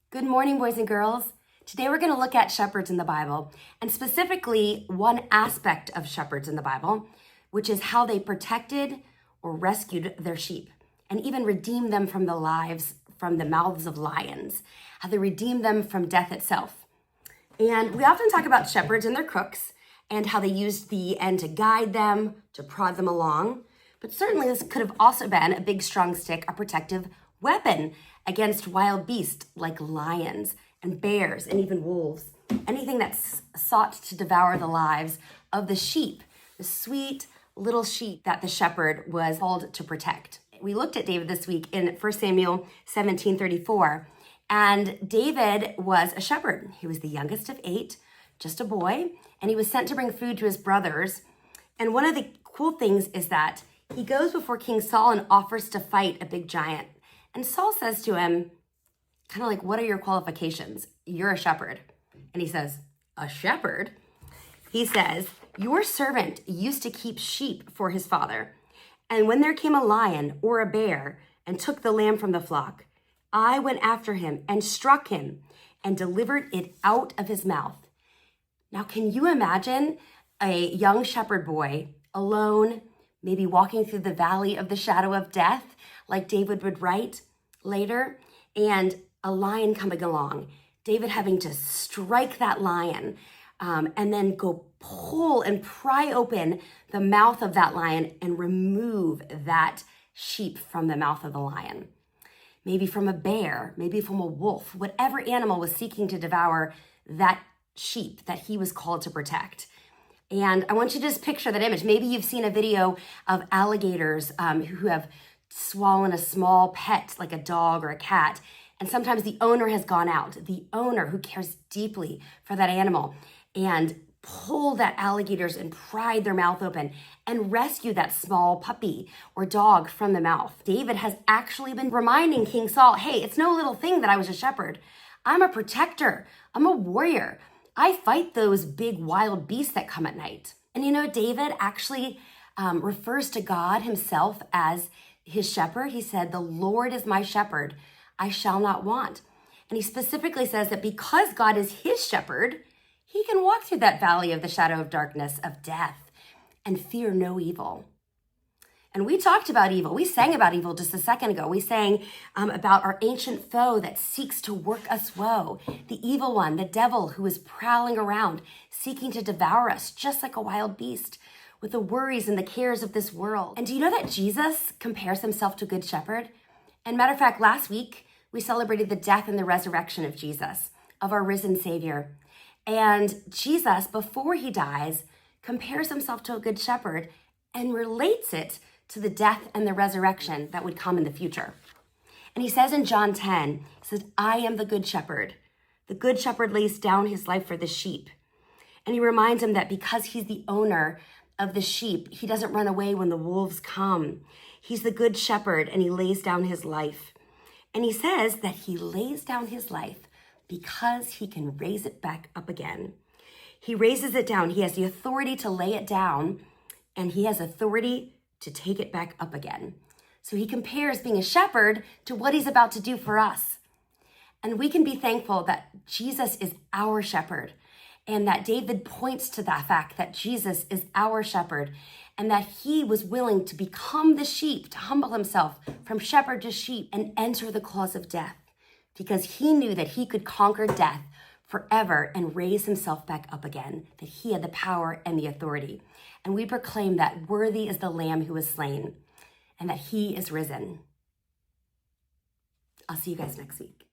Good morning, boys and girls. Today we're going to look at shepherds in the Bible, and specifically one aspect of shepherds in the Bible, which is how they protected or rescued their sheep and even redeemed them from the mouths of lions, how they redeemed them from death itself. And we often talk about shepherds and their crooks and how they used the end to guide them, to prod them along. But certainly this could have also been a big, strong stick, a protective weapon against wild beasts like lions and bears and even wolves. Anything that sought to devour the lives of the sheep, the sweet little sheep that the shepherd was called to protect. We looked at David this week in 1 Samuel 17:34, and David was a shepherd. He was the youngest of 8, just a boy, and he was sent to bring food to his brothers. And one of the cool things is that he goes before King Saul and offers to fight a big giant. And Saul says to him, kind of like, what are your qualifications? You're a shepherd. And he says, a shepherd? He says, your servant used to keep sheep for his father. And when there came a lion or a bear and took the lamb from the flock, I went after him and struck him and delivered it out of his mouth. Now, can you imagine a young shepherd boy alone, maybe walking through the valley of the shadow of death, like David would write later, and a lion coming along, David having to strike that lion and then go pull and pry open the mouth of that lion and remove that sheep from the mouth of the lion. Maybe from a bear, maybe from a wolf, whatever animal was seeking to devour that sheep that he was called to protect. And I want you to just picture that image. Maybe you've seen a video of alligators who have swollen a small pet like a dog or a cat. And sometimes the owner has gone out, the owner who cares deeply for that animal, and pulled that alligators and pried their mouth open and rescued that small puppy or dog from the mouth. David has actually been reminding King Saul, hey, it's no little thing that I was a shepherd. I'm a protector. I'm a warrior. I fight those big wild beasts that come at night. And you know, David actually refers to God himself as his shepherd. He said, the Lord is my shepherd, I shall not want. And he specifically says that because God is his shepherd, he can walk through that valley of the shadow of darkness of death and fear no evil. And we talked about evil. We sang about evil just a second ago. We sang about our ancient foe that seeks to work us woe, the evil one, the devil who is prowling around, seeking to devour us just like a wild beast with the worries and the cares of this world. And do you know that Jesus compares himself to a good shepherd? And matter of fact, last week, we celebrated the death and the resurrection of Jesus, of our risen Savior. And Jesus, before he dies, compares himself to a good shepherd and relates it to the death and the resurrection that would come in the future. And he says in John 10, he says, I am the good shepherd. The good shepherd lays down his life for the sheep. And he reminds him that because he's the owner of the sheep, he doesn't run away when the wolves come. He's the good shepherd and he lays down his life. And he says that he lays down his life because he can raise it back up again. He raises it down. He has the authority to lay it down, and he has authority to take it back up again. So he compares being a shepherd to what he's about to do for us. And we can be thankful that Jesus is our shepherd, and that David points to that fact that Jesus is our shepherd, and that he was willing to become the sheep, to humble himself from shepherd to sheep and enter the claws of death, because he knew that he could conquer death forever and raise himself back up again, that he had the power and the authority. And we proclaim that worthy is the Lamb who was slain and that he is risen. I'll see you guys next week.